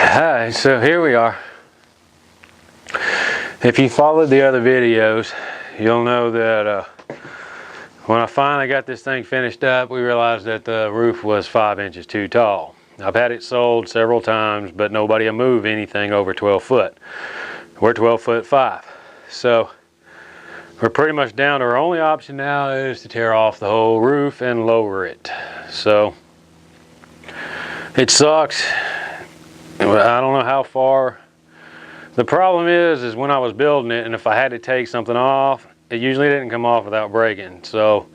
Hi, so here we are. If you followed the other videos, you'll know that when I finally got this thing finished up, we realized that the roof was 5 inches too tall. I've had it sold several times, but nobody will move anything over 12 foot. We're 12 foot 5. So we're pretty much down to our only option now is to tear off the whole roof and lower it. So it sucks. I don't know how far. The problem is when I was building it, and if I had to take something off, it usually didn't come off without breaking. So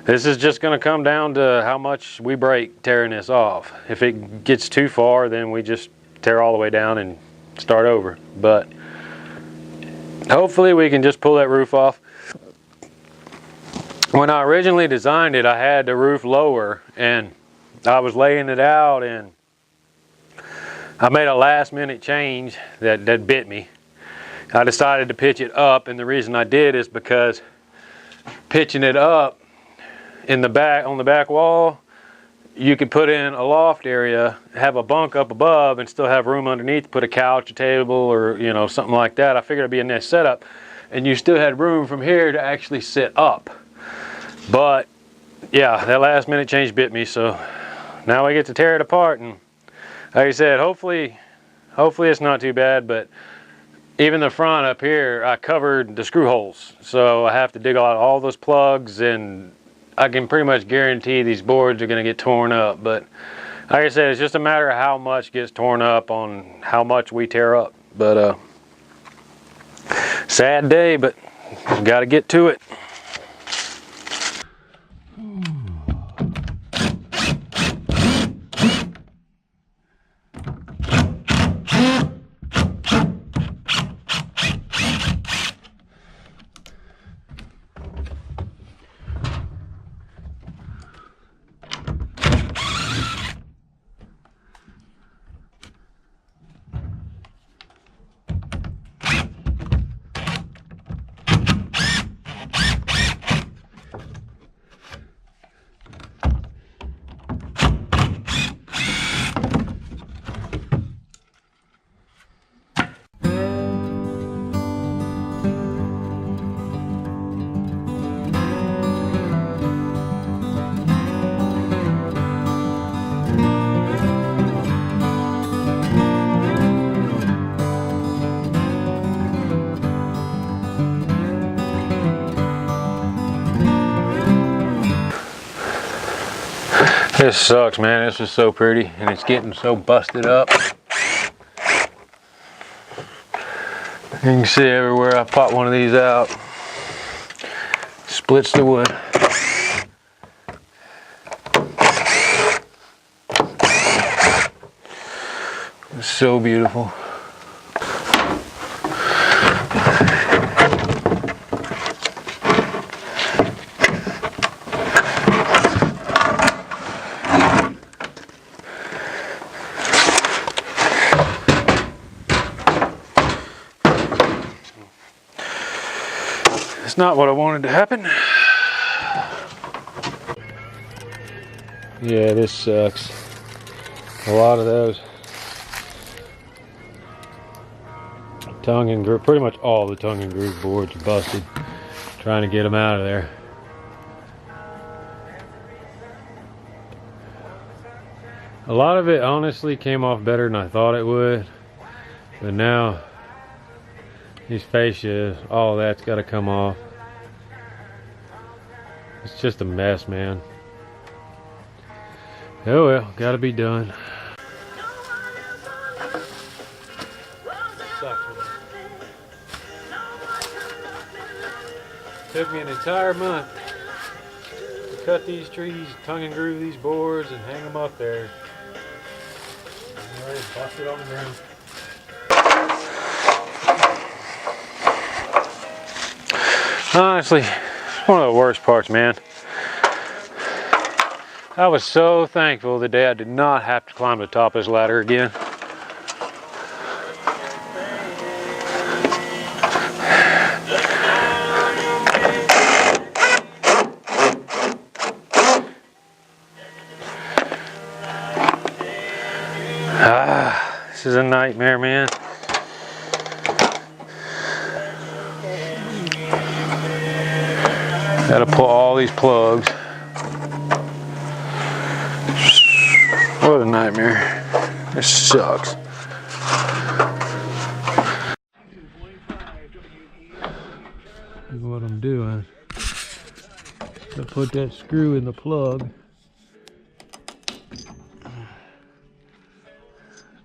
this is just going to come down to how much we break tearing this off. If it gets too far, then we just tear all the way down and start over. But hopefully we can just pull that roof off. When I originally designed it, I had the roof lower, and I was laying it out, and I made a last minute change that bit me. I decided to pitch it up, and the reason I did is because pitching it up in the back, on the back wall, you could put in a loft area, have a bunk up above, and still have room underneath to put a couch, a table, or something like that. I figured it'd be a nice setup, and you still had room from here to actually sit up. But yeah, that last minute change bit me, so now we get to tear it apart. And like I said, hopefully it's not too bad, but even the front up here, I covered the screw holes. So I have to dig out all those plugs, and I can pretty much guarantee these boards are gonna get torn up. But like I said, it's just a matter of how much gets torn up on how much we tear up. But sad day, but gotta get to it. This sucks, man. This is so pretty, and it's getting so busted up. You can see everywhere I pop one of these out, splits the wood. It's so beautiful. It's not what I wanted to happen. Yeah, this sucks. A lot of those tongue and groove, pretty much all the tongue and groove boards are busted. Trying to get them out of there. A lot of it honestly came off better than I thought it would, but now these fascias, all that's got to come off. It's just a mess, man. Oh well, gotta be done. Sucks, man. Took me an entire month to cut these trees, tongue and groove these boards, and hang them up there. Already busted on the ground. Honestly, it's one of the worst parts, man. I was so thankful the day I did not have to climb the top of this ladder again. This is a nightmare, man. Gotta pull all these plugs. What a nightmare. This sucks. What I'm doing, I put that screw in the plug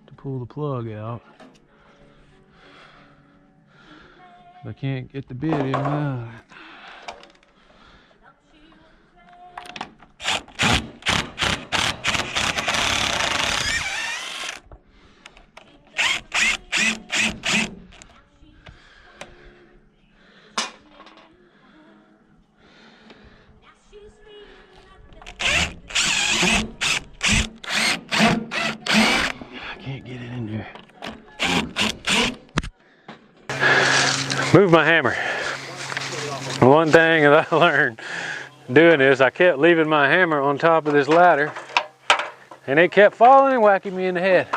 to pull the plug out. I can't get the bit in out. Move my hammer. One thing that I learned doing this, I kept leaving my hammer on top of this ladder and it kept falling and whacking me in the head.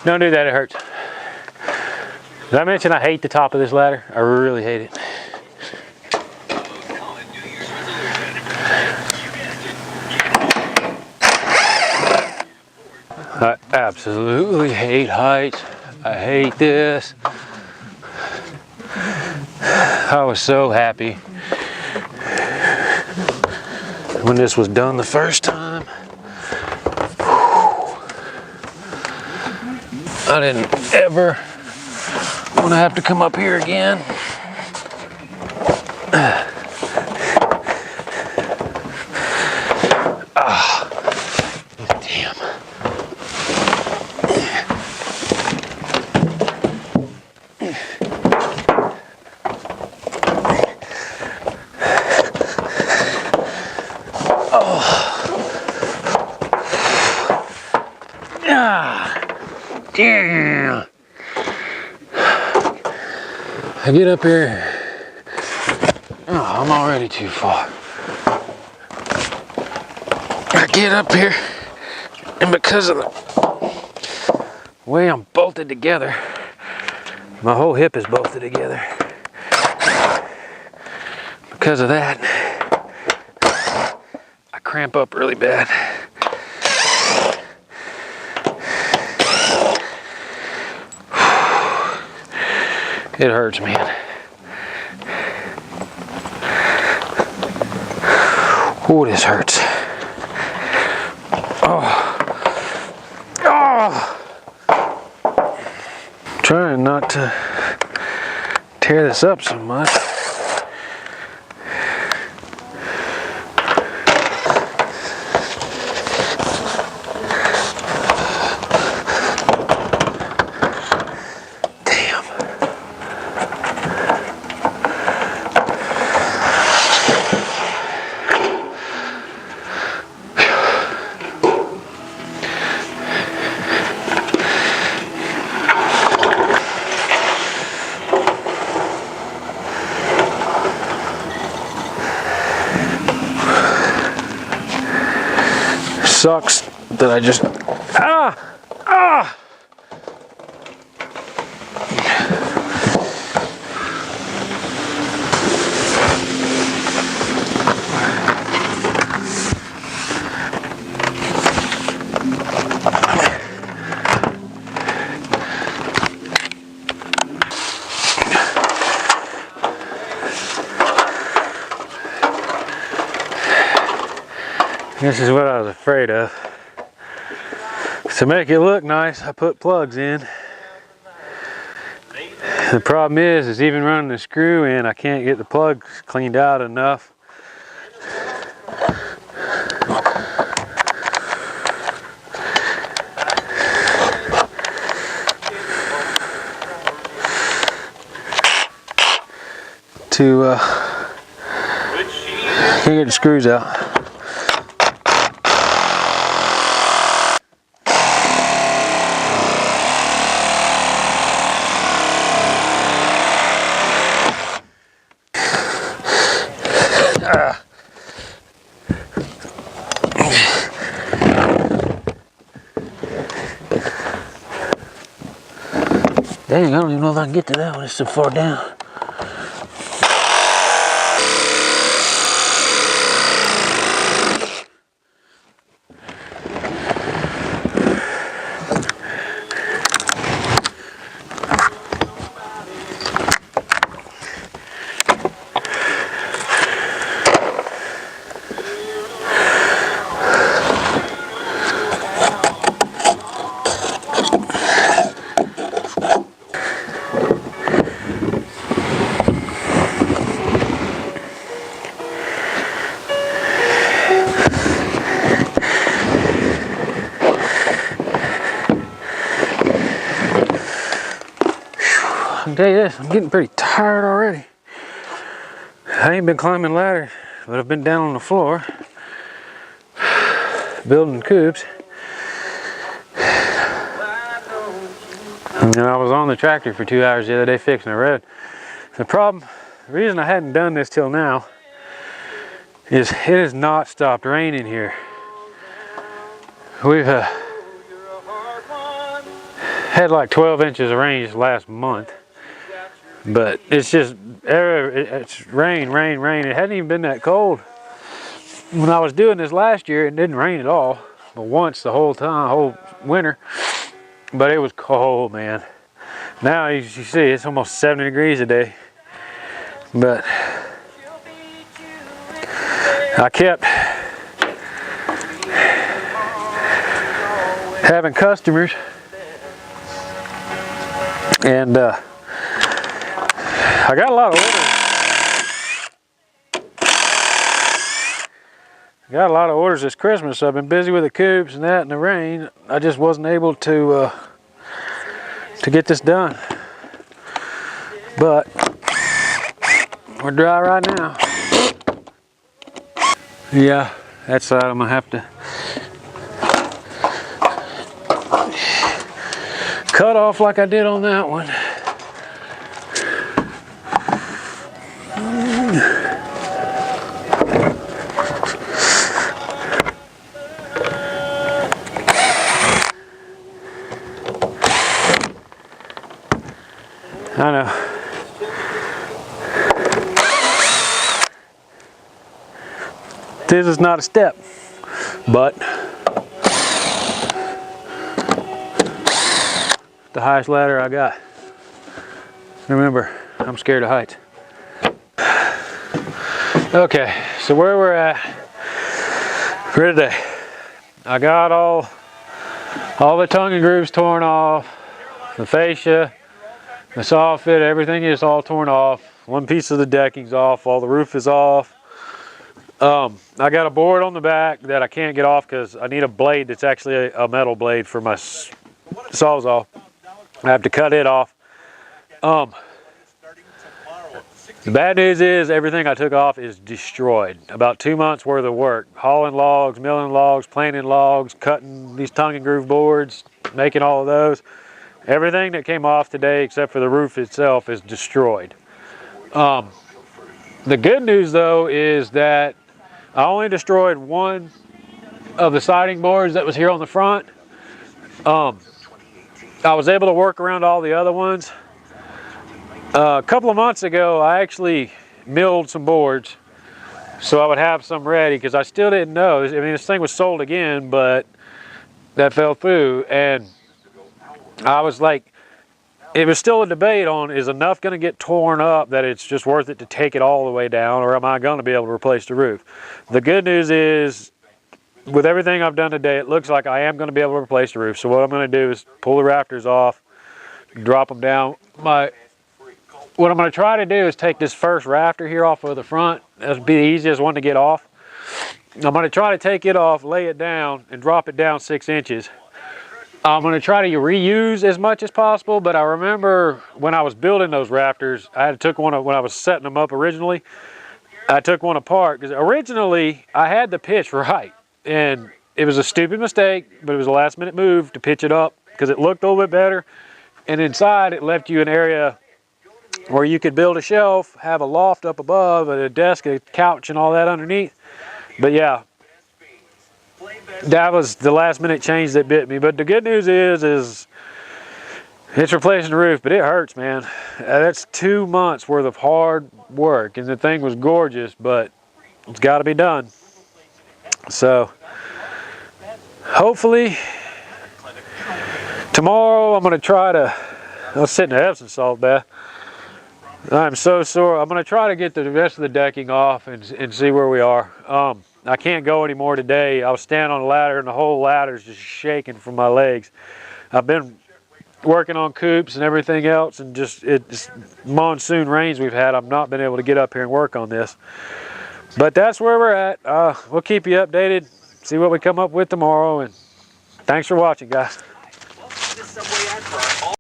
Don't do that, it hurts. Did I mention I hate the top of this ladder? I really hate it. I absolutely hate heights. I hate this. I was so happy when this was done the first time. I didn't ever want to have to come up here again. Damn. Damn. I get up here. Oh, I'm already too far. I get up here, and because of the way I'm bolted together, my whole hip is bolted together. Because of that, I cramp up really bad. It hurts, man. Oh, this hurts. Oh. Oh. Trying not to tear this up so much. Sucks that I just This is what I was afraid of. To make it look nice, I put plugs in. The problem is even running the screw in, I can't get the plugs cleaned out enough. To can't get the screws out. Dang, I don't even know if I can get to that one. It's so far down. I can tell you this, I'm getting pretty tired already. I ain't been climbing ladders, but I've been down on the floor building coops. And I was on the tractor for 2 hours the other day fixing a road. The reason I hadn't done this till now is it has not stopped raining here. We've had like 12 inches of rain just last month. But it's just, it's rain, rain, rain. It hadn't even been that cold. When I was doing this last year, it didn't rain at all. But once the whole time, whole winter. But it was cold, man. Now you see, it's almost 70 degrees a day. But I kept having customers. And I got a lot of orders. This Christmas, so I've been busy with the coops and that and the rain. I just wasn't able to get this done. But we're dry right now. Yeah, that side I'm gonna have to cut off like I did on that one. I know. This is not a step, but the highest ladder I got. Remember, I'm scared of heights. Okay, so where we're at for today, I got all the tongue and grooves torn off, the fascia, the soffit, everything is all torn off. One piece of the decking's off, all the roof is off. I got a board on the back that I can't get off because I need a blade that's actually a metal blade for my sawzall. I have to cut it off. The bad news is everything I took off is destroyed. About 2 months worth of work. Hauling logs, milling logs, planing logs, cutting these tongue and groove boards, making all of those. Everything that came off today except for the roof itself is destroyed. The good news though is that I only destroyed one of the siding boards that was here on the front. I was able to work around all the other ones. A couple of months ago, I actually milled some boards so I would have some ready because I still didn't know. I mean, this thing was sold again, but that fell through. And I was like, it was still a debate on, is enough going to get torn up that it's just worth it to take it all the way down, or am I going to be able to replace the roof? The good news is, with everything I've done today, it looks like I am going to be able to replace the roof. So what I'm going to do is pull the rafters off, drop them down. What I'm going to try to do is take this first rafter here off of the front. That'll be the easiest one to get off. I'm going to try to take it off, lay it down, and drop it down 6 inches. I'm going to try to reuse as much as possible, but I remember when I was building those rafters, I took one when I was setting them up originally. I took one apart because originally I had the pitch right, and it was a stupid mistake, but it was a last-minute move to pitch it up because it looked a little bit better. And inside, it left you an area where you could build a shelf, have a loft up above, and a desk, a couch, and all that underneath. But yeah, that was the last minute change that bit me. But the good news is It's replacing the roof, but it hurts, man. That's 2 months worth of hard work, and the thing was gorgeous, but it's got to be done. So hopefully tomorrow I'm going to try to, I was sitting in an Epsom salt bath. I'm so sore. I'm going to try to get the rest of the decking off and see where we are. I can't go anymore today. I was standing on the ladder and the whole ladder is just shaking from my legs. I've been working on coops and everything else, and just it's monsoon rains we've had. I've not been able to get up here and work on this. But that's where we're at. We'll keep you updated, see what we come up with tomorrow, and thanks for watching, guys.